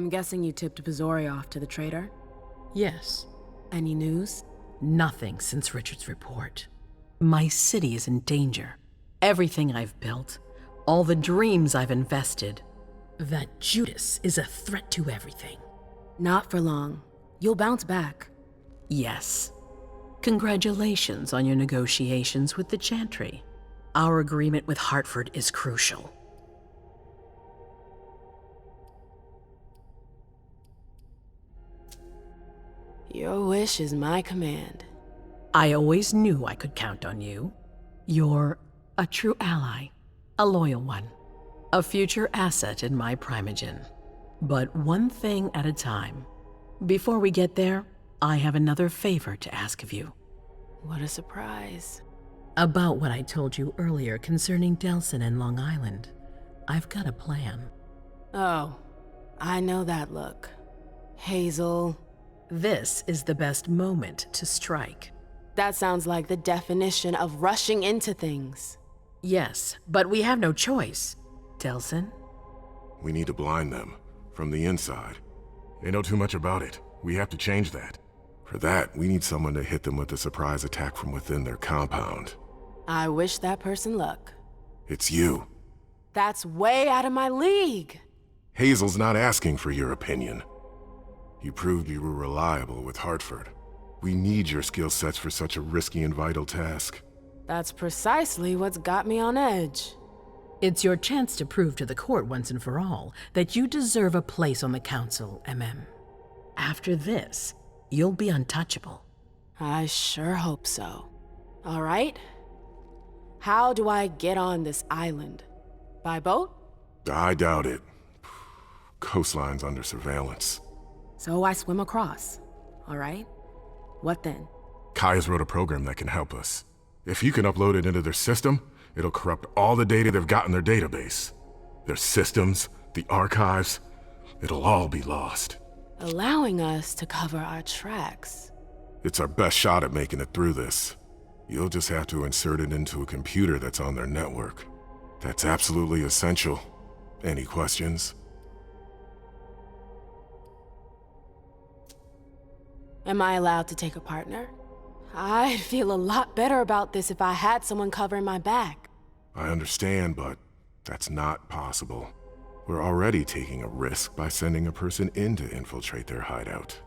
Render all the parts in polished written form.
I'm guessing you tipped Bazori off to the traitor? Yes. Any news? Nothing since Richard's report. My city is in danger. Everything I've built, all the dreams I've invested. That Judas is a threat to everything. Not for long. You'll bounce back. Yes. Congratulations on your negotiations with the Chantry. Our agreement with Hartford is crucial. Your wish is my command. I always knew I could count on you. You're a true ally, a loyal one, a future asset in my Primogen. But one thing at a time. Before we get there, I have another favor to ask of you. What a surprise. About what I told you earlier concerning Delson and Long Island. I've got a plan. Oh, I know that look. Hazel. This is the best moment to strike. That sounds like the definition of rushing into things. Yes, but we have no choice. Delson? We need to blind them, from the inside. They know too much about it. We have to change that. For that, we need someone to hit them with a surprise attack from within their compound. I wish that person luck. It's you. That's way out of my league. Hazel's not asking for your opinion. You proved you were reliable with Hartford. We need your skill sets for such a risky and vital task. That's precisely what's got me on edge. It's your chance to prove to the court once and for all that you deserve a place on the council, Emem. After this, you'll be untouchable. I sure hope so. All right. How do I get on this island? By boat? I doubt it. Coastline's under surveillance. So I swim across. All right. What then? Kaya's wrote a program that can help us. If you can upload it into their system, it'll corrupt all the data they've got in their database. Their systems, the archives, it'll all be lost. Allowing us to cover our tracks. It's our best shot at making it through this. You'll just have to insert it into a computer that's on their network. That's absolutely essential. Any questions? Am I allowed to take a partner? I'd feel a lot better about this if I had someone covering my back. I understand, but that's not possible. We're already taking a risk by sending a person in to infiltrate their hideout.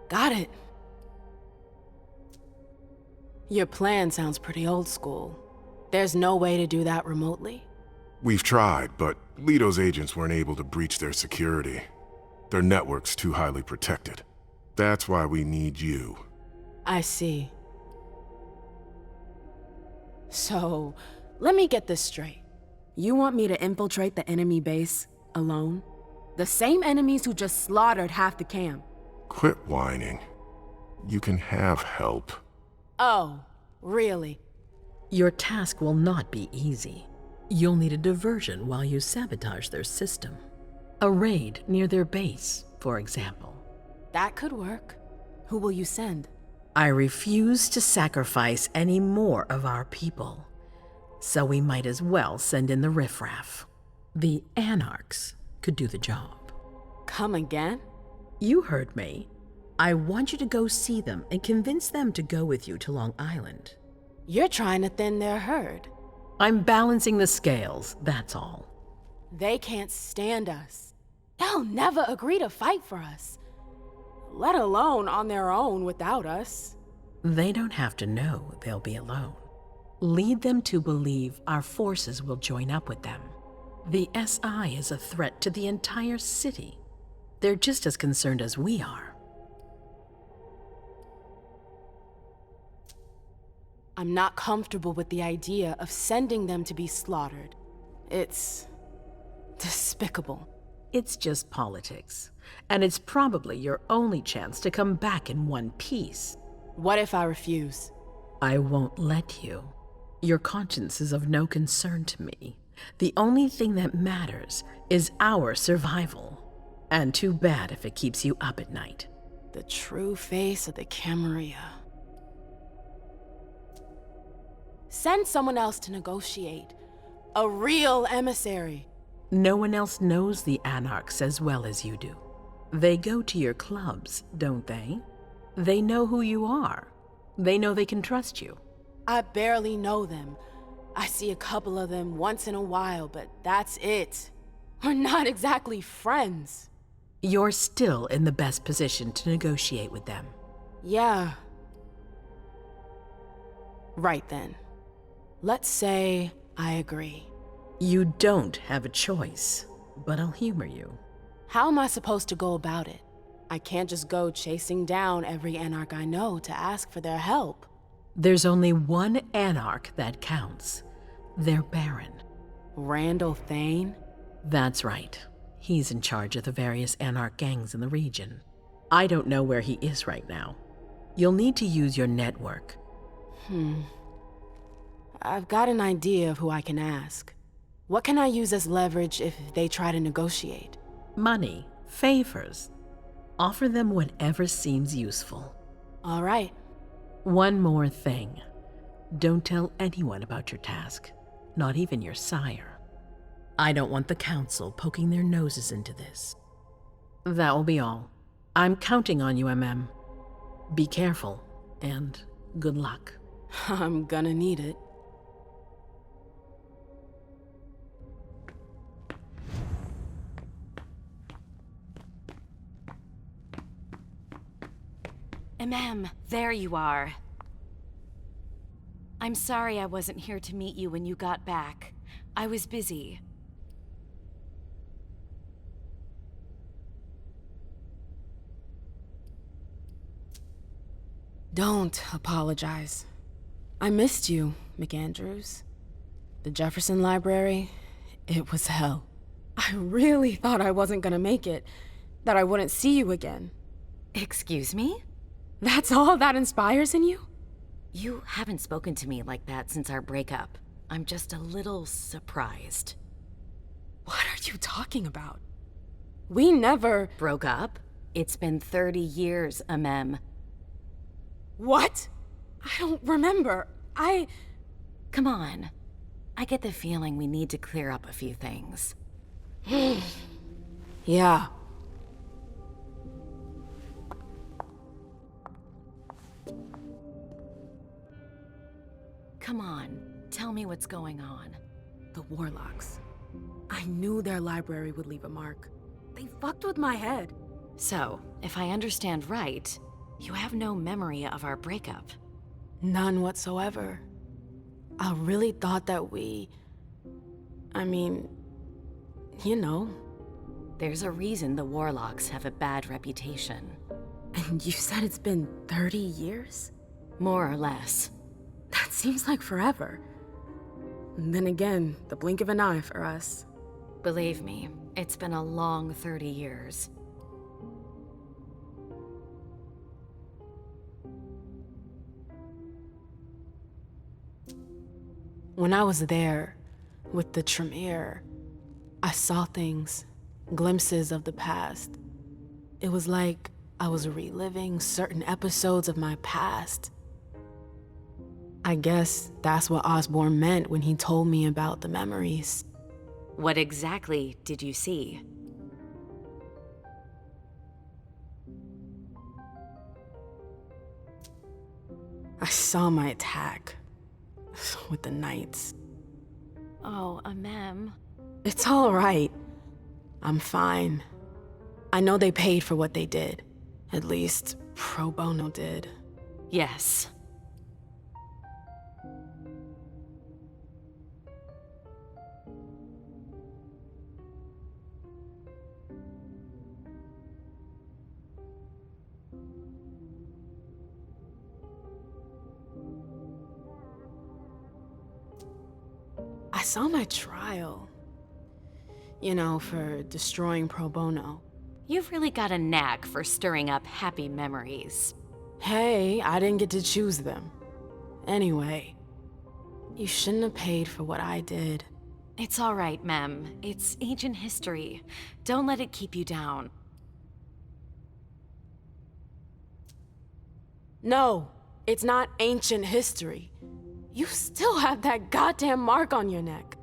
Got it. Your plan sounds pretty old school. There's no way to do that remotely? We've tried, but Leto's agents weren't able to breach their security. Their network's too highly protected. That's why we need you. I see. So, let me get this straight. You want me to infiltrate the enemy base alone? The same enemies who just slaughtered half the camp. Quit whining. You can have help. Oh, really? Your task will not be easy. You'll need a diversion while you sabotage their system. A raid near their base, for example. That could work. Who will you send? I refuse to sacrifice any more of our people. So we might as well send in the riffraff. The Anarchs could do the job. Come again? You heard me. I want you to go see them and convince them to go with you to Long Island. You're trying to thin their herd. I'm balancing the scales, that's all. They can't stand us. They'll never agree to fight for us. Let alone on their own without us. They don't have to know they'll be alone. Lead them to believe our forces will join up with them. The SI is a threat to the entire city. They're just as concerned as we are. I'm not comfortable with the idea of sending them to be slaughtered. It's despicable. It's just politics, and it's probably your only chance to come back in one piece. What if I refuse? I won't let you. Your conscience is of no concern to me. The only thing that matters is our survival. And too bad if it keeps you up at night. The true face of the Camarilla. Send someone else to negotiate. A real emissary. No one else knows the Anarchs as well as you do. They go to your clubs, don't they? They know who you are. They know they can trust you. I barely know them. I see a couple of them once in a while, but that's it. We're not exactly friends. You're still in the best position to negotiate with them. Yeah. Right then. Let's say I agree. You don't have a choice, but I'll humor you. How am I supposed to go about it? I can't just go chasing down every Anarch I know to ask for their help. There's only one Anarch that counts. Their Baron. Randall Thane? That's right. He's in charge of the various Anarch gangs in the region. I don't know where he is right now. You'll need to use your network. I've got an idea of who I can ask. What can I use as leverage if they try to negotiate? Money, favors. Offer them whatever seems useful. All right. One more thing. Don't tell anyone about your task, not even your sire. I don't want the Council poking their noses into this. That will be all. I'm counting on you, Emem. Be careful, and good luck. I'm gonna need it. Emem, there you are. I'm sorry I wasn't here to meet you when you got back. I was busy. Don't apologize. I missed you, McAndrews. The Jefferson Library, it was hell. I really thought I wasn't gonna make it, that I wouldn't see you again. Excuse me? That's all that inspires in you? You haven't spoken to me like that since our breakup. I'm just a little surprised. What are you talking about? We never... Broke up? It's been 30 years, Emem. What? I don't remember. Come on. I get the feeling we need to clear up a few things. Yeah. Come on, tell me what's going on. The Warlocks. I knew their library would leave a mark. They fucked with my head. So, if I understand right, you have no memory of our breakup. None whatsoever. I really thought that I mean, you know. There's a reason the Warlocks have a bad reputation. And you said it's been 30 years? More or less. That seems like forever. And then again, the blink of an eye for us. Believe me, it's been a long 30 years. When I was there, with the Tremere, I saw things, glimpses of the past. It was like I was reliving certain episodes of my past. I guess that's what Osborne meant when he told me about the memories. What exactly did you see? I saw my attack with the Knights. Oh, Emem. It's all right. I'm fine. I know they paid for what they did. At least, pro bono did. Yes. I saw my trial. You know, for destroying pro bono. You've really got a knack for stirring up happy memories. Hey, I didn't get to choose them. Anyway, you shouldn't have paid for what I did. It's all right, Mem. It's ancient history. Don't let it keep you down. No, it's not ancient history. You still have that goddamn mark on your neck.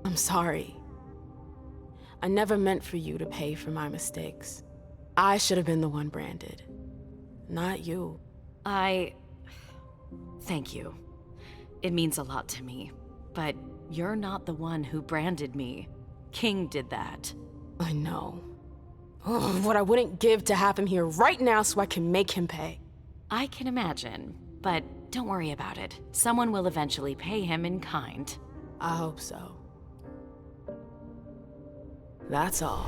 I'm sorry. I never meant for you to pay for my mistakes. I should have been the one branded, not you. Thank you. It means a lot to me. But you're not the one who branded me. King did that. I know. Ugh, what I wouldn't give to have him here right now so I can make him pay. I can imagine, but don't worry about it. Someone will eventually pay him in kind. I hope so. That's all.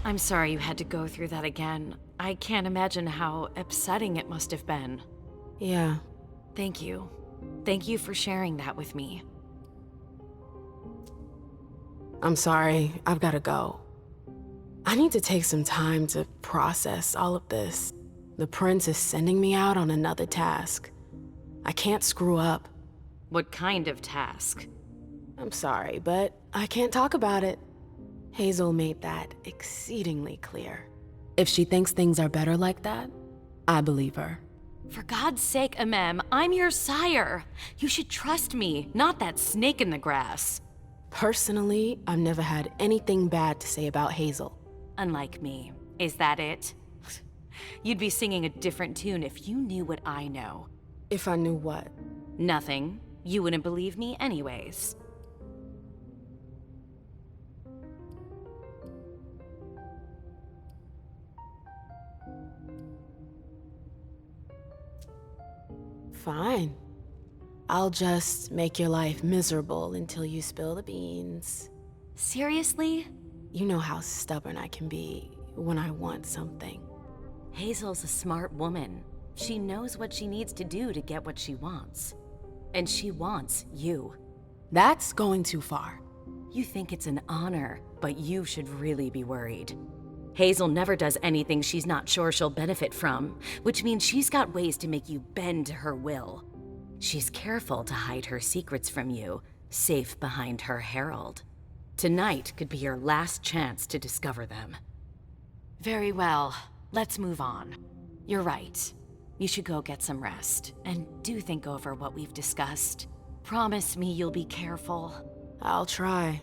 I'm sorry you had to go through that again. I can't imagine how upsetting it must have been. Yeah. Thank you. Thank you for sharing that with me. I'm sorry, I've gotta go. I need to take some time to process all of this. The prince is sending me out on another task. I can't screw up. What kind of task? I'm sorry, but I can't talk about it. Hazel made that exceedingly clear. If she thinks things are better like that, I believe her. For God's sake, Emem, I'm your sire. You should trust me, not that snake in the grass. Personally, I've never had anything bad to say about Hazel. Unlike me. Is that it? You'd be singing a different tune if you knew what I know. If I knew what? Nothing. You wouldn't believe me anyways. Fine. I'll just make your life miserable until you spill the beans. Seriously? You know how stubborn I can be when I want something. Hazel's a smart woman. She knows what she needs to do to get what she wants. And she wants you. That's going too far. You think it's an honor, but you should really be worried. Hazel never does anything she's not sure she'll benefit from, which means she's got ways to make you bend to her will. She's careful to hide her secrets from you, safe behind her herald. Tonight could be your last chance to discover them. Very well, let's move on. You're right. You should go get some rest, and do think over what we've discussed. Promise me you'll be careful. I'll try.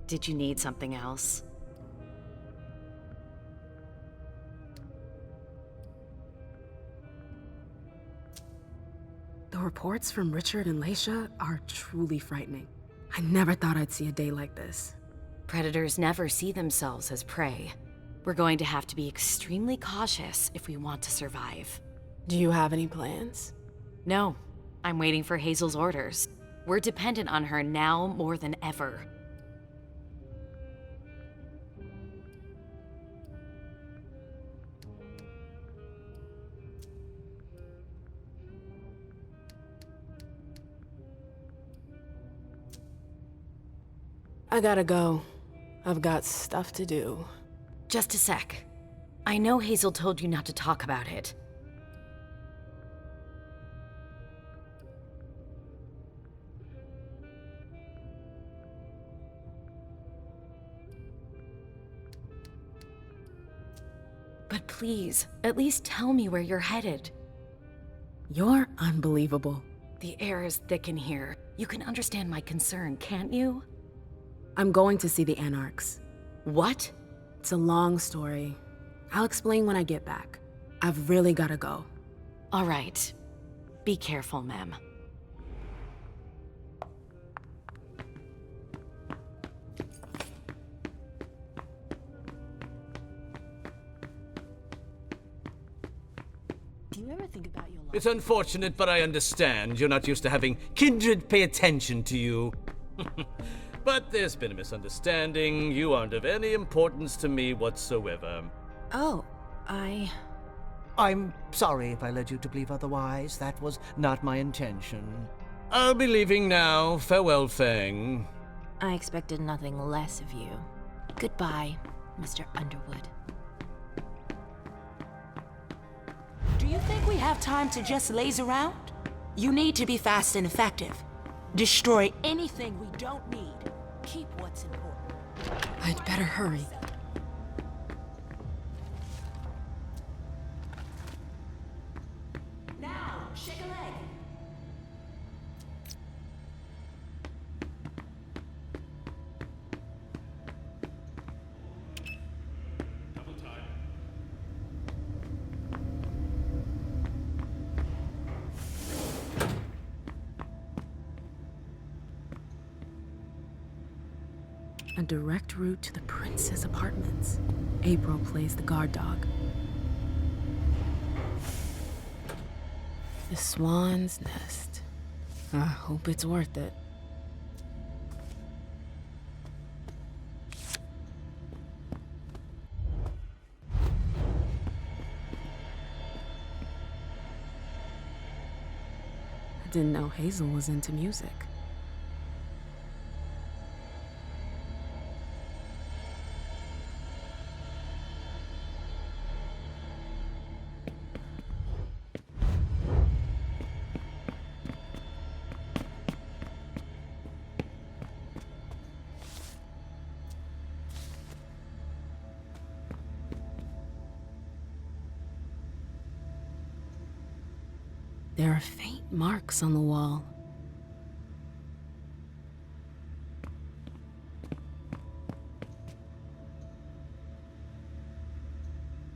Did you need something else? The reports from Richard and Leisha are truly frightening. I never thought I'd see a day like this. Predators never see themselves as prey. We're going to have to be extremely cautious if we want to survive. Do you have any plans? No, I'm waiting for Hazel's orders. We're dependent on her now more than ever. I gotta go. I've got stuff to do. Just a sec. I know Hazel told you not to talk about it. But please, at least tell me where you're headed. You're unbelievable. The air is thick in here. You can understand my concern, can't you? I'm going to see the Anarchs. What? It's a long story. I'll explain when I get back. I've really gotta go. All right. Be careful, Mem. Do you ever think about your life? It's unfortunate, but I understand. You're not used to having kindred pay attention to you. But there's been a misunderstanding. You aren't of any importance to me whatsoever. Oh, I'm sorry if I led you to believe otherwise. That was not my intention. I'll be leaving now. Farewell, Fang. I expected nothing less of you. Goodbye, Mr. Underwood. Do you think we have time to just laze around? You need to be fast and effective. Destroy anything we don't need. Keep what's important. I'd better hurry. Now, shake a leg. A direct route to the prince's apartments. April plays the guard dog. The swan's nest. I hope it's worth it. I didn't know Hazel was into music. There are faint marks on the wall.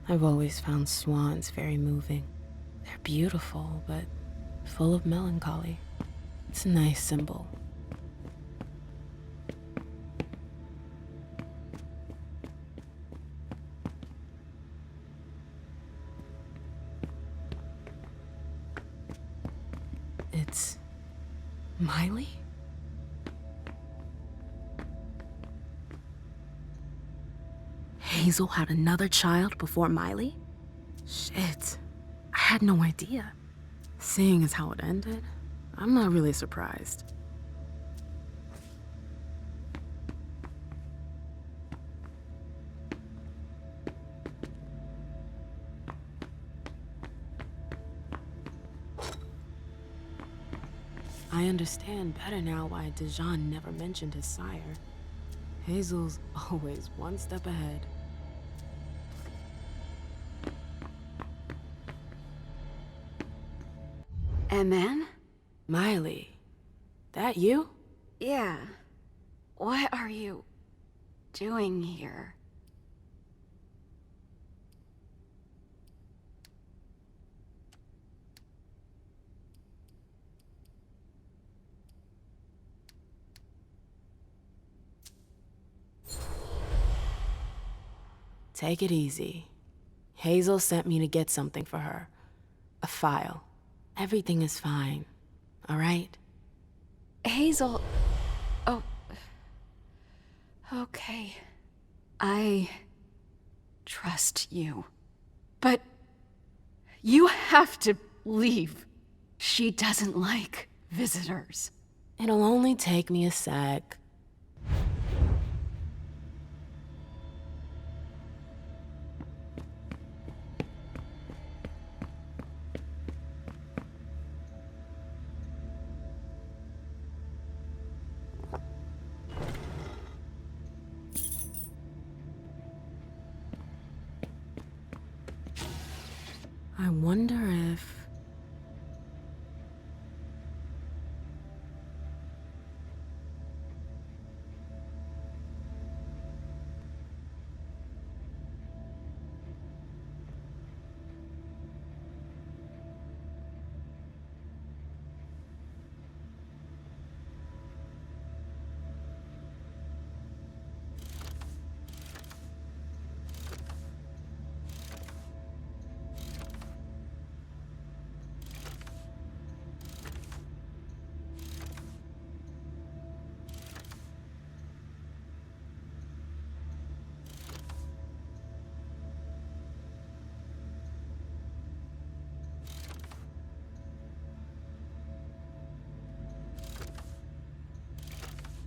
I've always found swans very moving. They're beautiful, but full of melancholy. It's a nice symbol. It's Miley? Hazel had another child before Miley? Shit, I had no idea. Seeing as how it ended, I'm not really surprised. I understand better now why Dijon never mentioned his sire. Hazel's always one step ahead. Emem? Miley, that you? Yeah. What are you doing here? Take it easy. Hazel sent me to get something for her. A file. Everything is fine, all right? Hazel... Oh... Okay. I... trust you. But... you have to leave. She doesn't like visitors. It'll only take me a sec. I wonder if...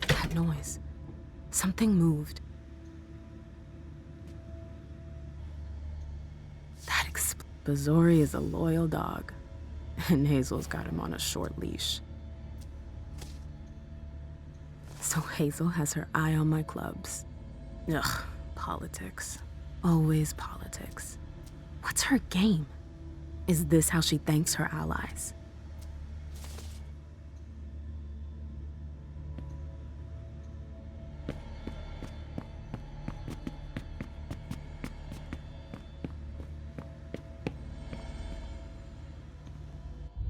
That noise. Something moved. Bazori is a loyal dog, and Hazel's got him on a short leash. So Hazel has her eye on my clubs. Ugh, politics. Always politics. What's her game? Is this how she thanks her allies?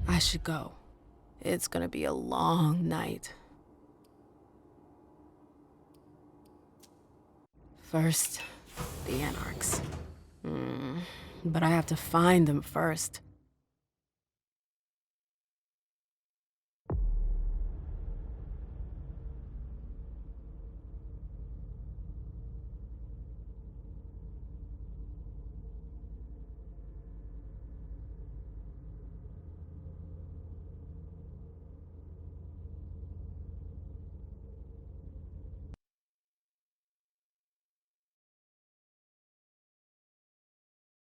I should go. It's gonna be a long night. First, the Anarchs. But I have to find them first.